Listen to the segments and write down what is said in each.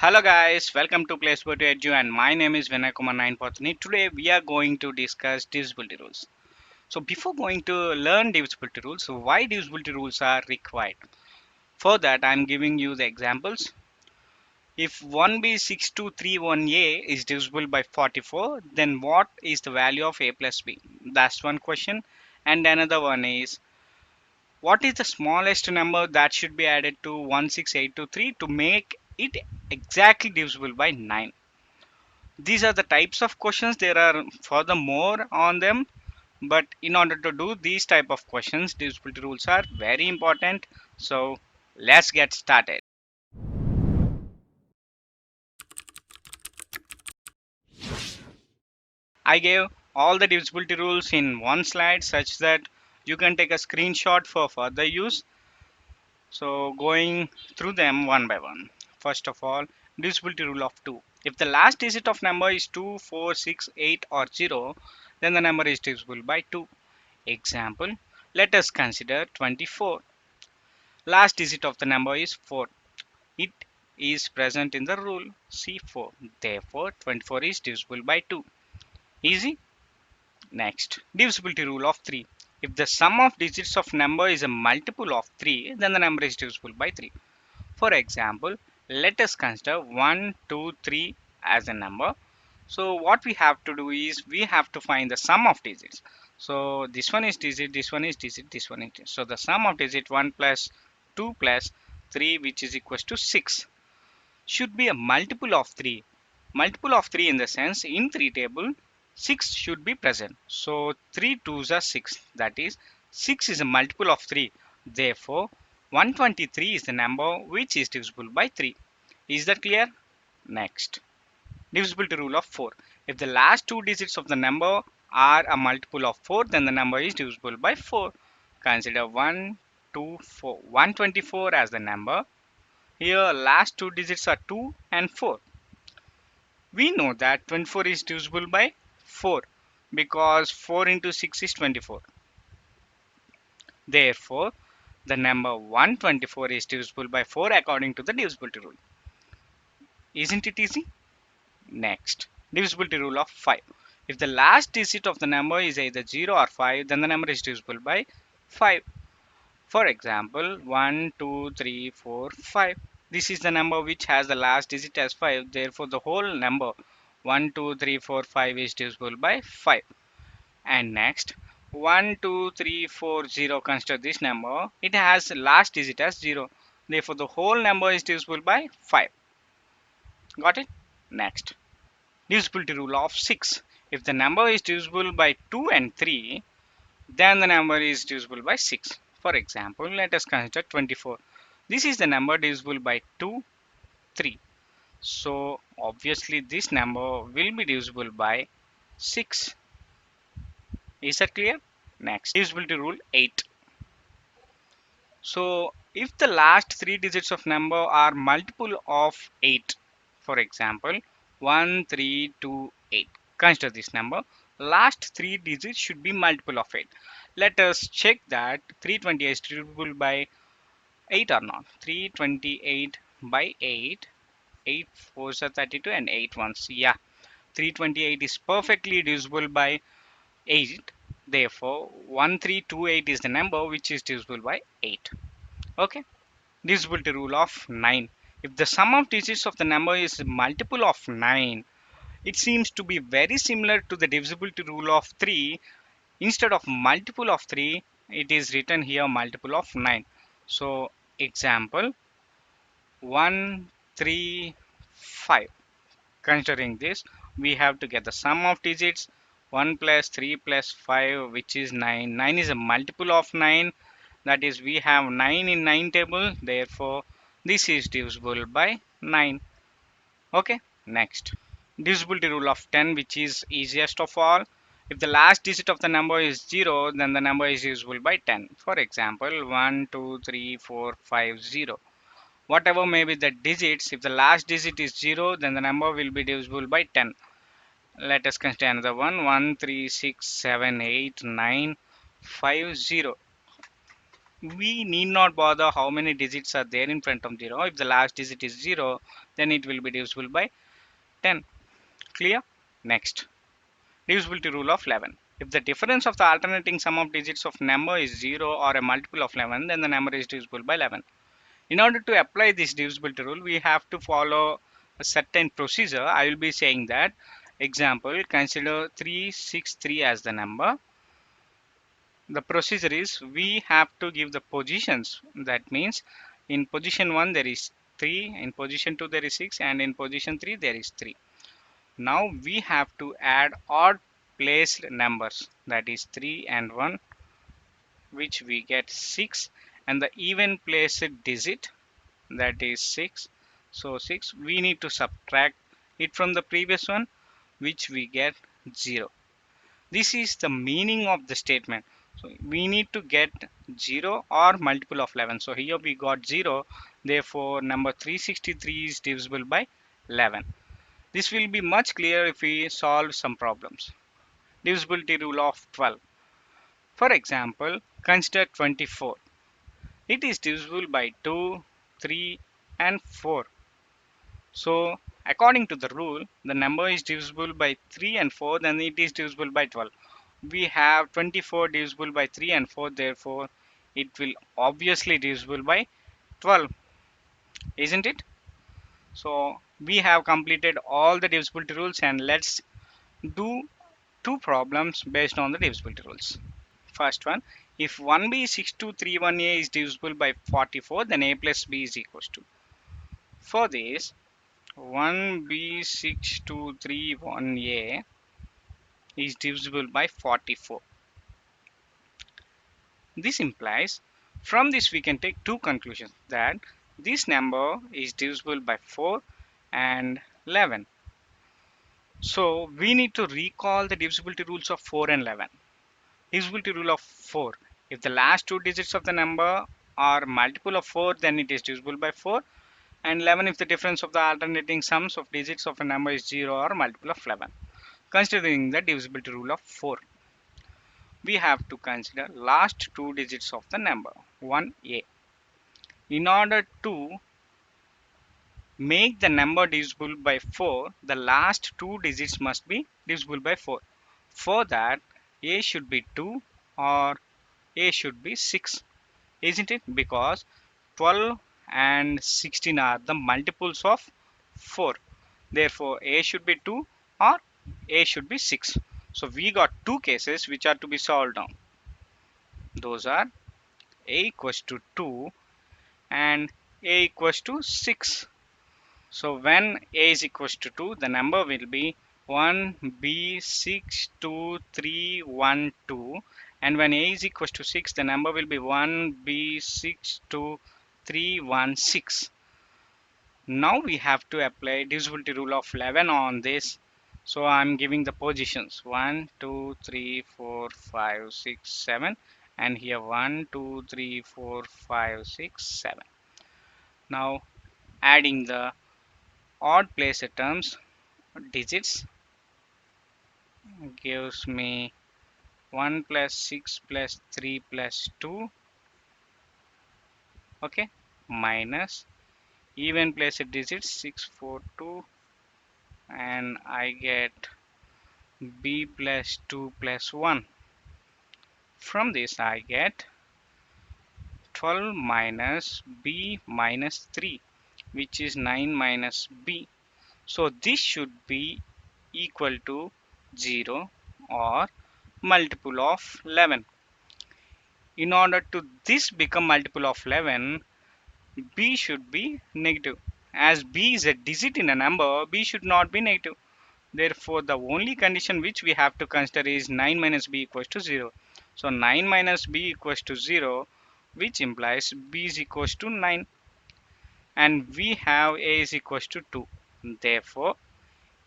Hello guys, welcome to placebotoedu and my name is Vinay Kumar 9. Today we are going to discuss divisibility rules. So before going to learn divisibility rules, why divisibility rules are required? For that I am giving you the examples. If 1b6231a is divisible by 44, then what is the value of a plus b? That's one question. And another one is, what is the smallest number that should be added to 16823 to make it exactly divisible by 9? These are the types of questions. There are furthermore on them, but in order to do these type of questions, divisibility rules are very important. So let's get started. I gave all the divisibility rules in one slide such that you can take a screenshot for further use. So going through them one by one. First of all, divisibility rule of 2. If the last digit of number is 2, 4, 6, 8 or 0, then the number is divisible by 2. Example, let us consider 24. Last digit of the number is 4. It is present in the rule C4. Therefore, 24 is divisible by 2. Easy. Next, divisibility rule of 3. If the sum of digits of number is a multiple of 3, then the number is divisible by 3. For example, let us consider 1, 2, 3 as a number. So what we have to do is we have to find the sum of digits. So this one is digit, this one is digit, this one is digit. So the sum of digit 1 plus 2 plus 3, which is equals to 6, should be a multiple of 3. Multiple of 3 in the sense in 3 table 6 should be present. So 3 2s are 6. That is 6 is a multiple of 3. Therefore 123 is the number which is divisible by 3. Is that clear? Next. Divisibility rule of 4. If the last two digits of the number are a multiple of 4, then the number is divisible by 4. Consider 1, 2, 4. 124 as the number. Here last two digits are 2 and 4. We know that 24 is divisible by 4 because 4 into 6 is 24. Therefore, the number 124 is divisible by 4 according to the divisibility rule. Isn't it easy? Next, divisibility rule of 5. If the last digit of the number is either 0 or 5, then the number is divisible by 5. For example, 1, 2, 3, 4, 5. This is the number which has the last digit as 5. Therefore, the whole number 1, 2, 3, 4, 5 is divisible by 5. And next, 1, 2, 3, 4, 0. Consider this number. It has last digit as 0. Therefore, the whole number is divisible by 5. Got it? Next. Divisibility rule of 6. If the number is divisible by 2 and 3, then the number is divisible by 6. For example, let us consider 24. This is the number divisible by 2, 3. So obviously this number will be divisible by 6. Is that clear? Next, divisibility rule 8. So if the last three digits of number are multiple of 8, for example 1, 3, 2, 8, consider this number. Last three digits should be multiple of 8. Let us check that 328 is divisible by 8 or not. 328 by 8, 8 4s are 32 and 8 ones. Yeah, 328 is perfectly divisible by 8. Therefore 1328 is the number which is divisible by 8. Okay. Divisibility rule of 9. If the sum of digits of the number is multiple of 9, it seems to be very similar to the divisibility rule of 3. Instead of multiple of 3, it is written here multiple of 9. So example 1, 3, 5. Considering this, we have to get the sum of digits 1 plus 3 plus 5, which is 9. 9 is a multiple of 9. That is, we have 9 in 9 table. Therefore, this is divisible by 9. Okay. Next, divisibility rule of 10, which is easiest of all. If the last digit of the number is 0, then the number is divisible by 10. For example, 1, 2, 3, 4, 5, 0. Whatever may be the digits, if the last digit is 0, then the number will be divisible by 10. Let us consider another one. 1, 3, 6, 7, 8, 9, 5, 0. We need not bother how many digits are there in front of 0. If the last digit is 0, then it will be divisible by 10. Clear? Next, divisibility rule of 11. If the difference of the alternating sum of digits of number is 0 or a multiple of 11, then the number is divisible by 11. In order to apply this divisibility rule, we have to follow a certain procedure. I will be saying that. Example, consider 363 as the number. The procedure is we have to give the positions. That means in position 1 there is 3, in position 2 there is 6, and in position 3 there is 3. Now we have to add odd placed numbers, that is 3 and 1, which we get 6, and the even placed digit, that is 6. So 6, we need to subtract it from the previous one, which we get 0. This is the meaning of the statement. So we need to get 0 or multiple of 11. So here we got 0, therefore number 363 is divisible by 11. This will be much clearer if we solve some problems. Divisibility rule of 12. For example, consider 24. It is divisible by 2, 3 and 4. So according to the rule, the number is divisible by 3 and 4, then it is divisible by 12. We have 24 divisible by 3 and 4, therefore it will obviously divisible by 12, isn't it? So we have completed all the divisibility rules, and let's do two problems based on the divisibility rules. First one, if 1b6231a is divisible by 44, then a plus b is equals to. For this, 1b6231a is divisible by 44. This implies, from this we can take two conclusions, that this number is divisible by 4 and 11. So we need to recall the divisibility rules of 4 and 11. Divisibility rule of 4. If the last two digits of the number are multiple of 4, then it is divisible by 4. And 11 if the difference of the alternating sums of digits of a number is 0 or multiple of 11. Considering the divisibility rule of 4, we have to consider last two digits of the number 1a. In order to make the number divisible by 4, the last two digits must be divisible by 4. For that, a should be 2 or a should be 6, isn't it? Because 12 and 16 are the multiples of 4. Therefore, a should be 2 or a should be 6. So we got two cases which are to be solved now. Those are a equals to 2 and a equals to 6. So when a is equals to 2, the number will be 1b62312, and when a is equals to 6, the number will be 1b62316. Now we have to apply divisibility rule of 11 on this. So I'm giving the positions 1, 2, 3, 4, 5, 6, 7, and here 1, 2, 3, 4, 5, 6, 7. Now adding the odd place terms digits gives me 1 plus 6 plus 3 plus 2, okay, minus even place digits 6, 4, 2, and I get b plus 2 plus 1. From this I get 12 minus b minus 3, which is 9 minus b. So this should be equal to 0 or multiple of 11. In order to this become multiple of 11, b should be negative. As b is a digit in a number, b should not be negative. Therefore, the only condition which we have to consider is 9 minus b equals to 0. So 9 minus b equals to 0, which implies b is equals to 9. And we have a is equals to 2. Therefore,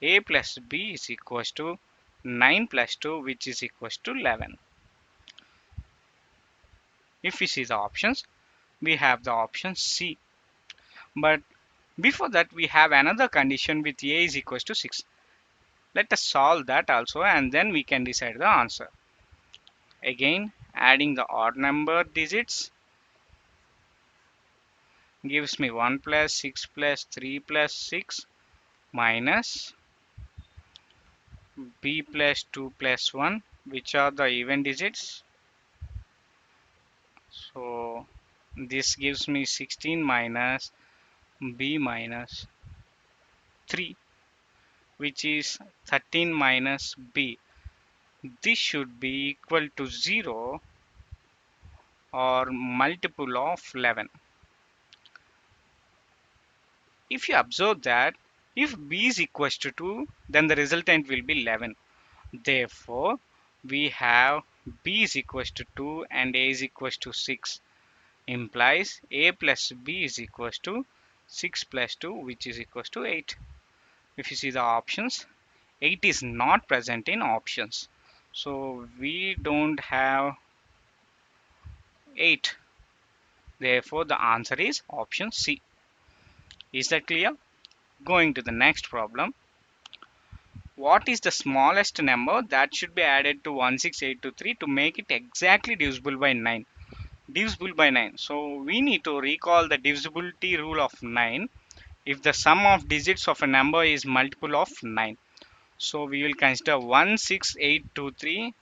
a plus b is equals to 9 plus 2, which is equals to 11. If we see the options, we have the option C. But before that, we have another condition with a is equals to 6. Let us solve that also, and then we can decide the answer. Again, adding the odd number digits gives me 1 plus 6 plus 3 plus 6 minus b plus 2 plus 1, which are the even digits. So this gives me 16 minus b minus 3, which is 13 minus b. This should be equal to 0 or multiple of 11. If you observe that if b is equals to 2, then the resultant will be 11. Therefore, we have b is equals to 2 and a is equals to 6, implies a plus b is equals to 6 plus 2, which is equals to 8. If you see the options, 8 is not present in options. So we don't have 8. Therefore, the answer is option C. Is that clear? Going to the next problem. What is the smallest number that should be added to 16823 to make it exactly divisible by 9? Divisible by 9. So we need to recall the divisibility rule of 9 if the sum of digits of a number is multiple of 9. So we will consider 16823,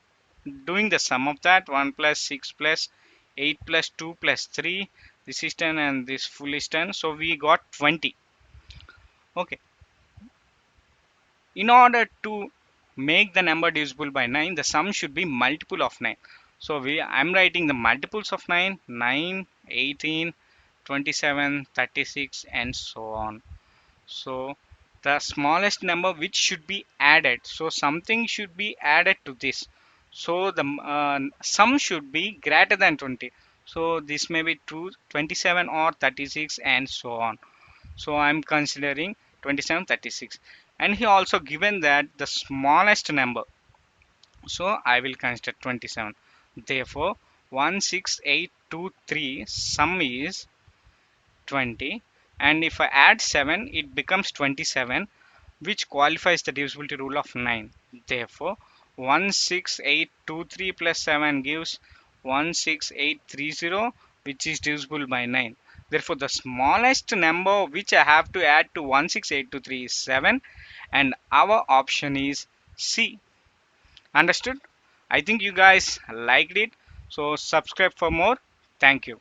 doing the sum of that 1 plus 6 plus 8 plus 2 plus 3, this is 10 and this full is 10, so we got 20. Okay, in order to make the number divisible by 9, the sum should be multiple of 9. So I'm writing the multiples of 9, 9, 18, 27, 36 and so on. So the smallest number which should be added, so something should be added to this, so the sum should be greater than 20. So this may be 27 or 36 and so on. So I'm considering 27, 36, and he also given that the smallest number, so I will consider 27. Therefore 16823 sum is 20, and if I add 7 it becomes 27, which qualifies the divisibility rule of 9. Therefore 16823 plus 7 gives 16830, which is divisible by 9. Therefore the smallest number which I have to add to 16823 is 7, and our option is C. Understood? I think you guys liked it, so subscribe for more. Thank you.